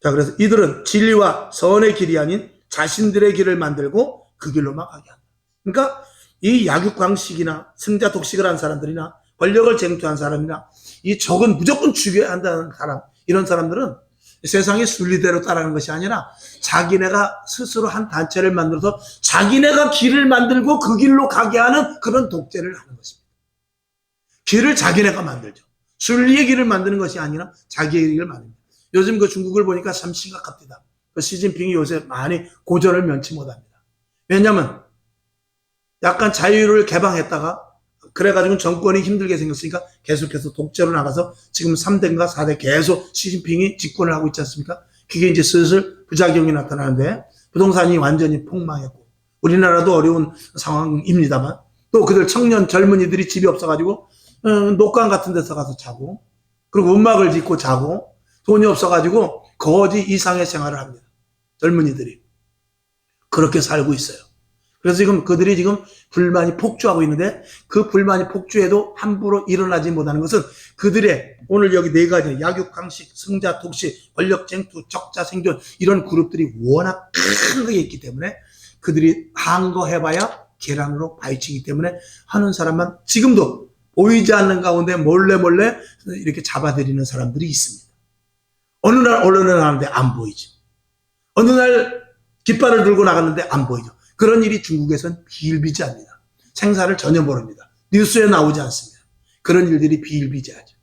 자, 그래서 이들은 진리와 선의 길이 아닌 자신들의 길을 만들고 그 길로만 가게 한다. 그러니까 이 약육강식이나 승자 독식을 한 사람들이나 권력을 쟁투한 사람이나 이 적은 무조건 죽여야 한다는 사람, 이런 사람들은 세상의 순리대로 따라가는 것이 아니라 자기네가 스스로 한 단체를 만들어서 자기네가 길을 만들고 그 길로 가게 하는 그런 독재를 하는 것입니다. 길을 자기네가 만들죠. 순리의 길을 만드는 것이 아니라 자기의 길을 만듭니다. 요즘 그 중국을 보니까 참 심각합니다. 그 시진핑이 요새 많이 고전을 면치 못합니다. 왜냐하면 약간 자유를 개방했다가 그래가지고 정권이 힘들게 생겼으니까 계속해서 독재로 나가서 지금 3대인가 4대 계속 시진핑이 집권을 하고 있지 않습니까? 그게 이제 슬슬 부작용이 나타나는데 부동산이 완전히 폭망했고 우리나라도 어려운 상황입니다만 또 그들 청년 젊은이들이 집이 없어가지고 녹강 같은 데서 가서 자고 그리고 움막을 짓고 자고 돈이 없어가지고 거지 이상의 생활을 합니다. 젊은이들이. 그렇게 살고 있어요. 그래서 지금 그들이 지금 불만이 폭주하고 있는데 그 불만이 폭주해도 함부로 일어나지 못하는 것은 그들의 오늘 여기 네 가지 약육강식, 승자, 독식, 권력쟁투, 적자, 생존 이런 그룹들이 워낙 큰 게 있기 때문에 그들이 한 거 해봐야 계란으로 파헤치기 때문에 하는 사람만 지금도 보이지 않는 가운데 몰래 이렇게 잡아들이는 사람들이 있습니다. 어느 날 언론을 하는데 안 보이죠. 어느 날 깃발을 들고 나갔는데 안 보이죠. 그런 일이 중국에선 비일비재합니다. 생사를 전혀 모릅니다. 뉴스에 나오지 않습니다. 그런 일들이 비일비재하죠.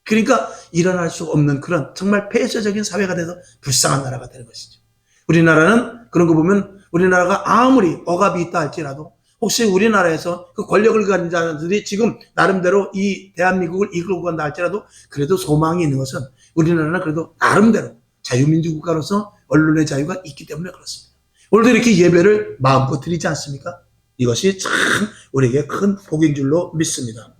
그러니까 일어날 수 없는 그런 정말 폐쇄적인 사회가 돼서 불쌍한 나라가 되는 것이죠. 우리나라는 그런 거 보면 우리나라가 아무리 억압이 있다 할지라도 혹시 우리나라에서 그 권력을 가진 자들이 지금 나름대로 이 대한민국을 이끌고 간다 할지라도 그래도 소망이 있는 것은 우리나라는 그래도 나름대로 자유민주국가로서 언론의 자유가 있기 때문에 그렇습니다. 오늘도 이렇게 예배를 마음껏 드리지 않습니까? 이것이 참 우리에게 큰 복인 줄로 믿습니다.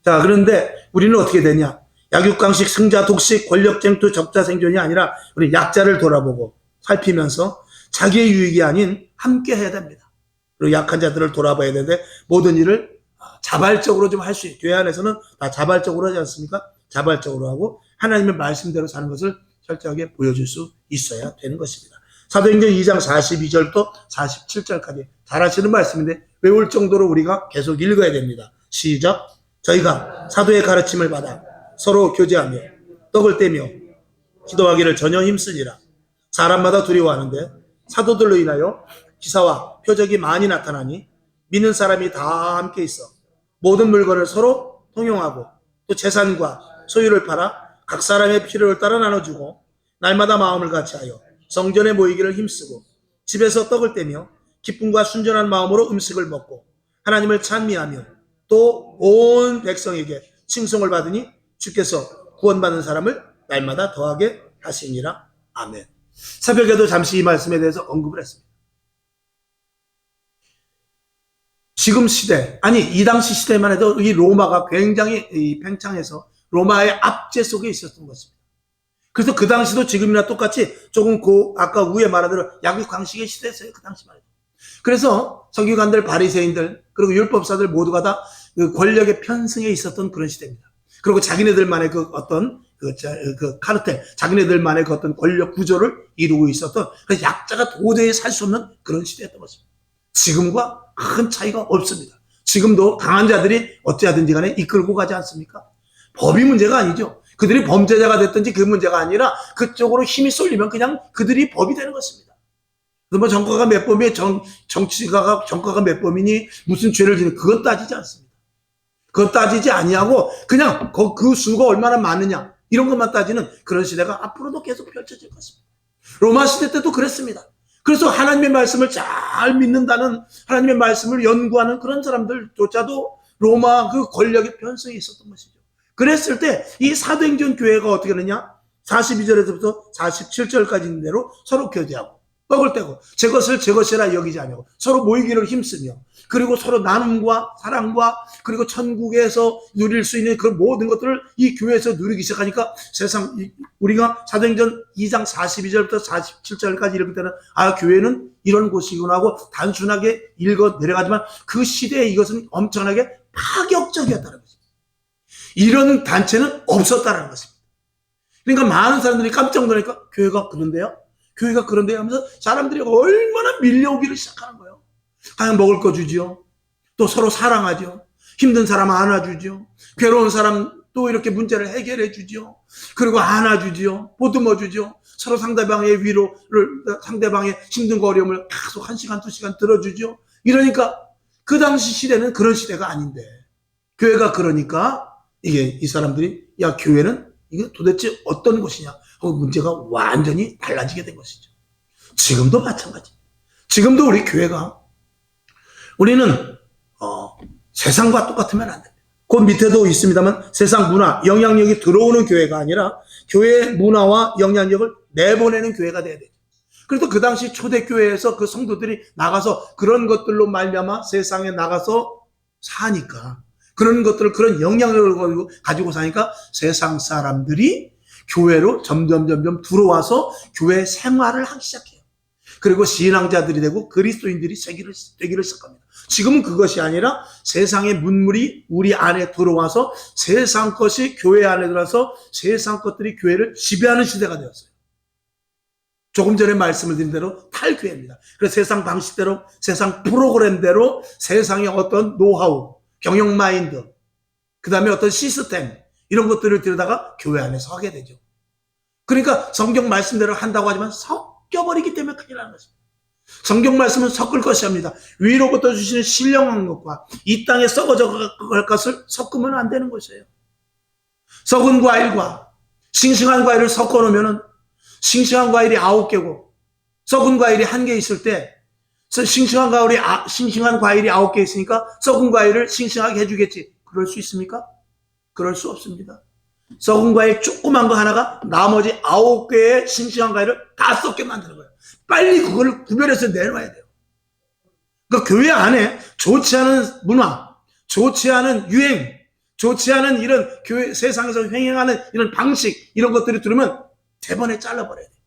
자, 그런데 우리는 어떻게 되냐? 약육강식, 승자, 독식, 권력쟁투, 적자, 생존이 아니라 우리 약자를 돌아보고 살피면서 자기의 유익이 아닌 함께 해야 됩니다. 그리고 약한 자들을 돌아봐야 되는데 모든 일을 자발적으로 좀 할 수 있어요. 교회 안에서는 다 자발적으로 하지 않습니까? 자발적으로 하고 하나님의 말씀대로 사는 것을 철저하게 보여줄 수 있어야 되는 것입니다. 사도행전 2장 42절부터 47절까지 잘 아시는 말씀인데 외울 정도로 우리가 계속 읽어야 됩니다. 시작. 저희가 사도의 가르침을 받아 서로 교제하며 떡을 떼며 기도하기를 전혀 힘쓰니라. 사람마다 두려워하는데 사도들로 인하여 기사와 표적이 많이 나타나니 믿는 사람이 다 함께 있어 모든 물건을 서로 통용하고 또 재산과 소유를 팔아 각 사람의 필요를 따라 나눠주고 날마다 마음을 같이하여 성전에 모이기를 힘쓰고 집에서 떡을 떼며 기쁨과 순전한 마음으로 음식을 먹고 하나님을 찬미하며 또 온 백성에게 칭송을 받으니 주께서 구원받는 사람을 날마다 더하게 하시니라. 아멘. 새벽에도 잠시 이 말씀에 대해서 언급을 했습니다. 지금 시대, 아니 이 당시 시대만 해도 이 로마가 굉장히 팽창해서 로마의 압제 속에 있었던 것입니다. 그래서 그 당시도 지금이나 똑같이 조금 아까 위에 말한 대로 약육강식의 시대였어요. 그 당시만 해도. 그래서 서기관들, 바리새인들, 그리고 율법사들 모두가 다 그 권력의 편승에 있었던 그런 시대입니다. 그리고 자기네들만의 그 어떤 그 카르텔, 자기네들만의 그 어떤 권력 구조를 이루고 있었던 그 약자가 도저히 살 수 없는 그런 시대였던 것입니다. 지금과 큰 차이가 없습니다. 지금도 강한 자들이 어찌하든지 간에 이끌고 가지 않습니까? 법이 문제가 아니죠. 그들이 범죄자가 됐든지 그 문제가 아니라 그쪽으로 힘이 쏠리면 그냥 그들이 법이 되는 것입니다. 뭐 정가가 몇 범이에 정가가 몇 범이니 무슨 죄를 지는 그건 따지지 않습니다. 그건 따지지 아니하고 그냥 그 수가 얼마나 많으냐 이런 것만 따지는 그런 시대가 앞으로도 계속 펼쳐질 것입니다. 로마 시대 때도 그랬습니다. 그래서 하나님의 말씀을 잘 믿는다는, 하나님의 말씀을 연구하는 그런 사람들조차도 로마 그 권력의 편성이 있었던 것이죠. 그랬을 때 이 사도행전 교회가 어떻게 하느냐? 42절에서부터 47절까지 있는 대로 서로 교제하고 떡을 떼고 제 것을 제 것이라 여기지 아니하고 서로 모이기를 힘쓰며 그리고 서로 나눔과 사랑과 그리고 천국에서 누릴 수 있는 그 모든 것들을 이 교회에서 누리기 시작하니까 세상 우리가 사도행전 2장 42절부터 47절까지 읽을 때는 아 교회는 이런 곳이구나 하고 단순하게 읽어 내려가지만 그 시대에 이것은 엄청나게 파격적이었다는 것입니다. 이런 단체는 없었다는 것입니다. 그러니까 많은 사람들이 깜짝 놀라니까 교회가 그런데요? 교회가 그런데요? 하면서 사람들이 얼마나 밀려오기를 시작하는 거예요. 그냥 먹을 거 주지요. 또 서로 사랑하죠. 힘든 사람 안아주죠. 괴로운 사람 또 이렇게 문제를 해결해 주죠. 그리고 안아주지요. 보듬어 주죠. 서로 상대방의 위로를, 상대방의 힘든 거 어려움을 계속 1시간, 2시간 들어주죠. 이러니까 그 당시 시대는 그런 시대가 아닌데 교회가 그러니까 이 사람들이 야 교회는 이게 도대체 어떤 곳이냐 하고 문제가 완전히 달라지게 된 것이죠. 지금도 마찬가지. 지금도 우리 교회가 우리는 세상과 똑같으면 안 됩니다. 그 밑에도 있습니다만 세상 문화, 영향력이 들어오는 교회가 아니라 교회의 문화와 영향력을 내보내는 교회가 돼야 되죠. 그래도 그 당시 초대교회에서 그 성도들이 나가서 그런 것들로 말미암아 세상에 나가서 사니까 그런 것들을 그런 영향력을 가지고 사니까 세상 사람들이 교회로 점점 들어와서 교회 생활을 하기 시작해요. 그리고 신앙자들이 되고 그리스도인들이 되기를 시작합니다. 지금은 그것이 아니라 세상의 문물이 우리 안에 들어와서 세상 것이 교회 안에 들어와서 세상 것들이 교회를 지배하는 시대가 되었어요. 조금 전에 말씀을 드린 대로 탈교회입니다. 그래서 세상 방식대로 세상 프로그램대로 세상의 어떤 노하우 경영 마인드, 그 다음에 어떤 시스템, 이런 것들을 들여다가 교회 안에서 하게 되죠. 그러니까 성경 말씀대로 한다고 하지만 섞여버리기 때문에 큰일 나는 것입니다. 성경 말씀은 섞을 것이 합니다. 위로부터 주시는 신령한 것과 이 땅에 썩어져 갈 것을 섞으면 안 되는 것이에요. 썩은 과일과 싱싱한 과일을 섞어 놓으면 싱싱한 과일이 9개고 썩은 과일이 1개 있을 때 싱싱한 과일이 9개 있으니까 썩은 과일을 싱싱하게 해주겠지. 그럴 수 있습니까? 그럴 수 없습니다. 썩은 과일 조그만 거 하나가 나머지 9개의 싱싱한 과일을 다 썩게 만드는 거예요. 빨리 그걸 구별해서 내놔야 돼요. 그러니까 교회 안에 좋지 않은 문화, 좋지 않은 유행, 좋지 않은 이런 교회 세상에서 횡행하는 이런 방식, 이런 것들이 들으면 대번에 잘라버려야 돼요.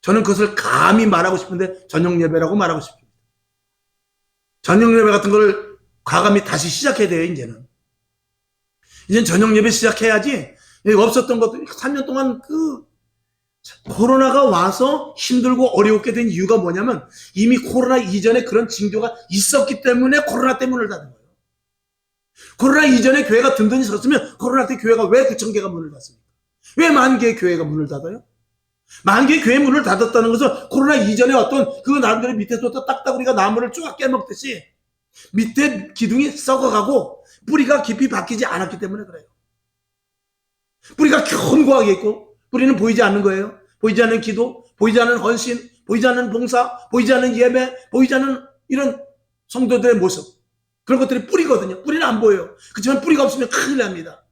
저는 그것을 감히 말하고 싶은데 전용 예배라고 말하고 싶습니다. 전용 예배 같은 걸 과감히 다시 시작해야 돼요. 이제는 전용 예배 시작해야지. 없었던 것들 3년 동안 코로나가 와서 힘들고 어렵게 된 이유가 뭐냐면 이미 코로나 이전에 그런 징조가 있었기 때문에 코로나 때 문을 닫은 거예요. 코로나 이전에 교회가 든든히 섰으면 코로나 때 교회가 왜 9,000개가 문을 닫습니까? 왜 10,000개의 교회가 문을 닫아요? 10,000개의 교회 문을 닫았다는 것은 코로나 이전에 어떤 그 나름대로 밑에서부터 딱따구리가 나무를 쫙 깨먹듯이 밑에 기둥이 썩어가고 뿌리가 깊이 박히지 않았기 때문에 그래요. 뿌리가 견고하게 있고 뿌리는 보이지 않는 거예요. 보이지 않는 기도, 보이지 않는 헌신, 보이지 않는 봉사, 보이지 않는 예배, 보이지 않는 이런 성도들의 모습, 그런 것들이 뿌리거든요. 뿌리는 안 보여요. 그렇지만 뿌리가 없으면 큰일 납니다.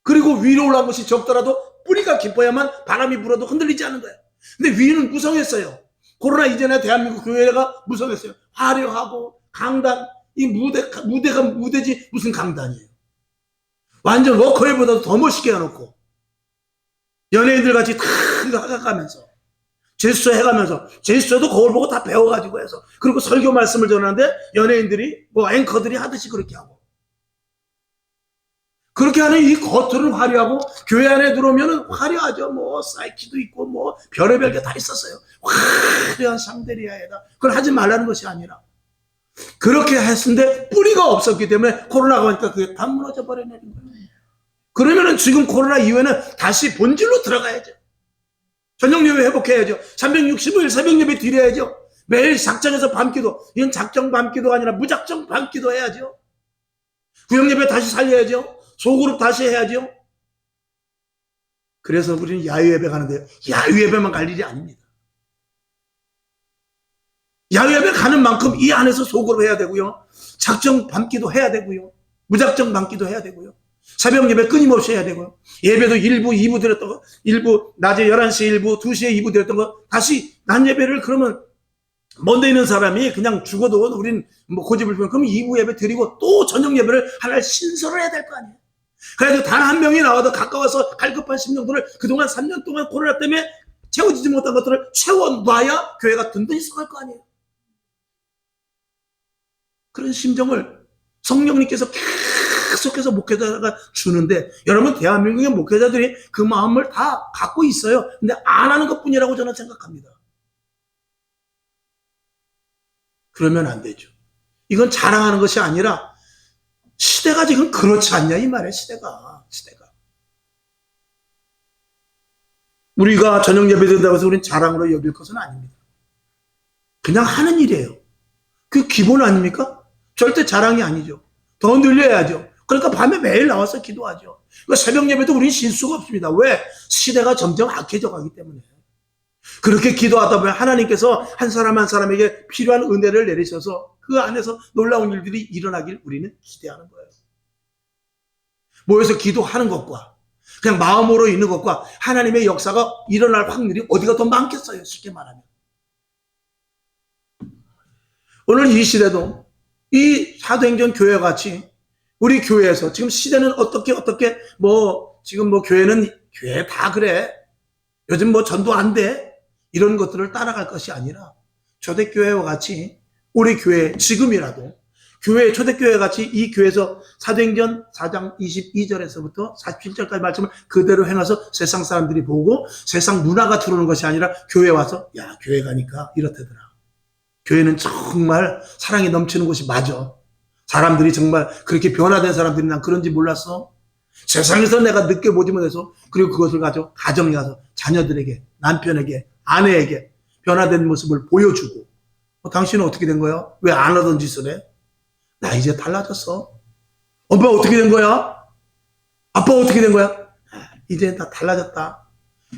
그리고 위로 올라온 것이 적더라도 뿌리가 깊어야만 바람이 불어도 흔들리지 않는 거예요. 근데 위는 무성했어요. 코로나 이전에 대한민국 교회가 무성했어요. 화려하고 강단, 이 무대가 무대지 무슨 강단이에요. 완전 워커힐보다도 더 멋있게 해놓고 연예인들 같이 다 가면서 제수처 해가면서 제수처도 거울 보고 다 배워가지고 해서 그리고 설교 말씀을 전하는데 연예인들이 뭐 앵커들이 하듯이 그렇게 하고 그렇게 하는 이 겉으로는 화려하고 교회 안에 들어오면은 화려하죠. 뭐 사이키도 있고 뭐 별의별 게 다 있었어요. 화려한 샹데리아에다 그걸 하지 말라는 것이 아니라 그렇게 했는데 뿌리가 없었기 때문에 코로나가 오니까 그게 다 무너져 버리는 거예요. 그러면은 지금 코로나 이후에는 다시 본질로 들어가야죠. 저녁 예배 회복해야죠. 365일 새벽 예배 드려야죠. 매일 작정해서 밤기도. 이건 작정 밤기도가 아니라 무작정 밤기도 해야죠. 구역 예배 다시 살려야죠. 소그룹 다시 해야죠. 그래서 우리는 야유 예배 가는데 야유 예배만 갈 일이 아닙니다. 야유 예배 가는 만큼 이 안에서 소그룹 해야 되고요. 작정 밤기도 해야 되고요. 무작정 밤기도 해야 되고요. 새벽 예배 끊임없이 해야 되고요. 예배도 1부, 2부 드렸던 거, 1부, 낮에 11시에 1부, 2시에 2부 드렸던 거, 다시 낮 예배를 그러면 먼데 있는 사람이 그냥 죽어도 우린 뭐 고집을 피우면 그럼 2부 예배 드리고 또 저녁 예배를 하나를 신설을 해야 될 거 아니에요. 그래도 단 한 명이 나와도 가까워서 갈급한 심령들을 그동안 3년 동안 코로나 때문에 채워지지 못한 것들을 채워놔야 교회가 든든히 서갈 거 아니에요. 그런 심정을 성령님께서 계속해서 목회자가 주는데 여러분 대한민국의 목회자들이 그 마음을 다 갖고 있어요. 근데 안 하는 것뿐이라고 저는 생각합니다. 그러면 안 되죠. 이건 자랑하는 것이 아니라 시대가 지금 그렇지 않냐 이 말이에요. 시대가. 우리가 저녁 예배 드린다고 해서 우리는 자랑으로 여길 것은 아닙니다. 그냥 하는 일이에요. 그 기본 아닙니까? 절대 자랑이 아니죠. 더 늘려야죠. 그러니까 밤에 매일 나와서 기도하죠. 그러니까 새벽 예배도 우리는 쉴 수가 없습니다. 왜? 시대가 점점 악해져 가기 때문에. 그렇게 기도하다 보면 하나님께서 한 사람 한 사람에게 필요한 은혜를 내리셔서 그 안에서 놀라운 일들이 일어나길 우리는 기대하는 거예요. 모여서 기도하는 것과 그냥 마음으로 있는 것과 하나님의 역사가 일어날 확률이 어디가 더 많겠어요. 쉽게 말하면. 오늘 이 시대도 이 사도행전 교회 같이 우리 교회에서 지금 시대는 어떻게 지금 교회는 교회 다 그래. 요즘 전도 안 돼. 이런 것들을 따라갈 것이 아니라 초대교회와 같이 우리 교회 지금이라도 교회 초대교회 같이 이 교회에서 사도행전 4장 22절에서부터 47절까지 말씀을 그대로 행해서 세상 사람들이 보고 세상 문화가 들어오는 것이 아니라 교회 와서 야 교회 가니까 이렇다더라. 교회는 정말 사랑이 넘치는 곳이 맞아. 사람들이 정말 그렇게 변화된 사람들이 난 그런지 몰랐어. 세상에서 내가 늦게 보지 못해서 그리고 그것을 가지고 가정에 가서 자녀들에게 남편에게 아내에게 변화된 모습을 보여주고 당신은 어떻게 된 거야? 왜 안 하던 짓을 해? 나 이제 달라졌어. 엄마 어떻게 된 거야? 아빠 어떻게 된 거야? 이제 다 달라졌다.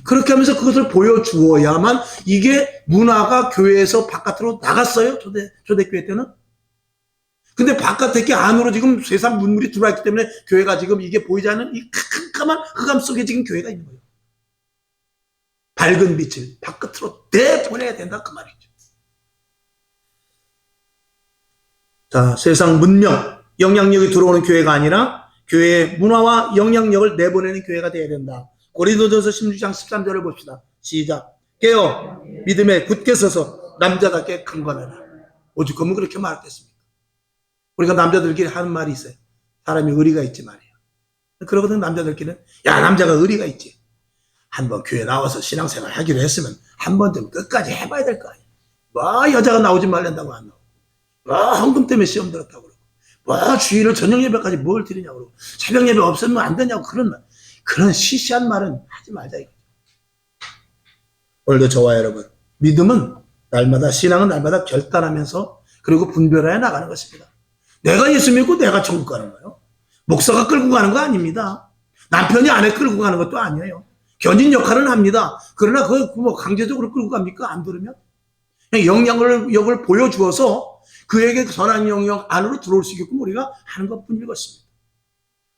그렇게 하면서 그것을 보여주어야만 이게 문화가 교회에서 바깥으로 나갔어요. 초대교회 때는. 근데 바깥에 게 안으로 지금 세상 문물이 들어왔기 때문에 교회가 지금 이게 보이지 않는 이 캄캄한 흑암 속에 지금 교회가 있는 거예요. 밝은 빛을 바깥으로 내보내야 된다 그 말이죠. 자, 세상 문명, 영향력이 들어오는 교회가 아니라 교회의 문화와 영향력을 내보내는 교회가 되어야 된다. 고린도전서 16장 13절을 봅시다. 시작. 깨어 믿음에 굳게 서서 남자답게 강건하라. 오죽하면 그렇게 말했겠습니까? 우리가 남자들끼리 하는 말이 있어요. 사람이 의리가 있지 말이에요. 그러거든 남자들끼리는. 야 남자가 의리가 있지. 한번 교회 나와서 신앙생활 하기로 했으면 한 번쯤 끝까지 해봐야 될 거 아니야. 뭐 여자가 나오지 말란다고 안 나오고. 뭐 헌금 때문에 시험 들었다고 그러고. 뭐 주일을 저녁 예배까지 뭘 드리냐고 그러고. 새벽 예배 없으면 안 되냐고 그런 시시한 말은 하지 말자 이거죠. 오늘도 저와 여러분 믿음은 날마다 신앙은 날마다 결단하면서 그리고 분별하여 나가는 것입니다. 내가 예수 믿고 내가 천국 가는 거예요. 목사가 끌고 가는 거 아닙니다. 남편이 아내 끌고 가는 것도 아니에요. 견인 역할은 합니다. 그러나 그걸 강제적으로 끌고 갑니까? 안 들으면? 영향력을 보여주어서 그에게 선한 영역 안으로 들어올 수 있게끔 우리가 하는 것 뿐일 것입니다.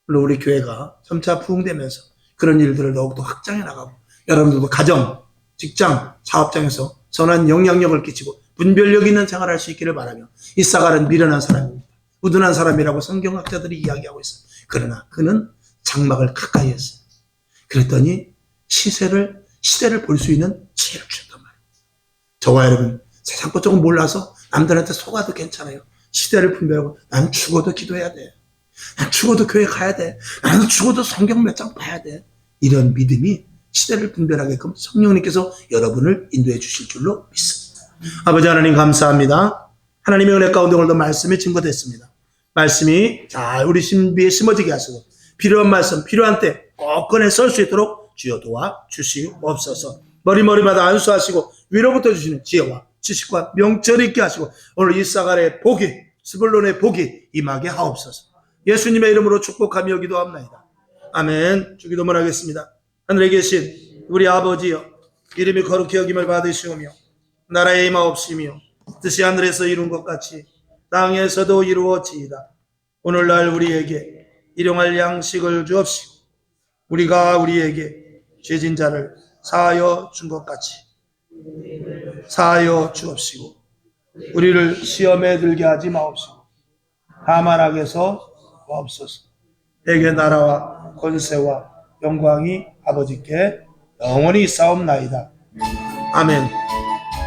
물론 우리 교회가 점차 부흥되면서 그런 일들을 더욱더 확장해 나가고 여러분들도 가정, 직장, 사업장에서 선한 영향력을 끼치고 분별력 있는 생활을 할 수 있기를 바라며 이사갈은 미련한 사람입니다. 우둔한 사람이라고 성경학자들이 이야기하고 있어요. 그러나 그는 장막을 가까이 했어요. 그랬더니 시대를 볼 수 있는 지혜를 주셨단 말이에요. 저와 여러분 세상 것 조금 몰라서 남들한테 속아도 괜찮아요. 시대를 분별하고 나는 죽어도 기도해야 돼. 난 죽어도 교회 가야 돼. 나는 죽어도 성경 몇 장 봐야 돼. 이런 믿음이 시대를 분별하게끔 성령님께서 여러분을 인도해 주실 줄로 믿습니다. 아버지 하나님 감사합니다. 하나님의 은혜 가운데 오늘도 말씀이 증거됐습니다. 말씀이 잘 우리 신비에 심어지게 하시고 필요한 말씀 필요한 때 꼭 꺼내 설 수 있도록 주여 도와주시옵소서. 머리마다 안수하시고 위로부터 주시는 지혜와 지식과 명철이 있게 하시고 오늘 이사갈의 복이 스불론의 복이 임하게 하옵소서. 예수님의 이름으로 축복하며 기도합나이다. 아멘. 주기도문 하겠습니다. 하늘에 계신 우리 아버지여, 이름이 거룩히 여김을 받으시오며 나라의 임하옵시며 뜻이 하늘에서 이룬 것 같이 땅에서도 이루어지이다. 오늘날 우리에게 일용할 양식을 주옵시고 우리가 우리에게 죄진 자를 사하여 준 것 같이 사하여 주옵시고 우리를 시험에 들게 하지 마옵시고 다만 악에서 없소서. 대개 나라와 권세와 영광이 아버지께 영원히 있사옵나이다. 아멘.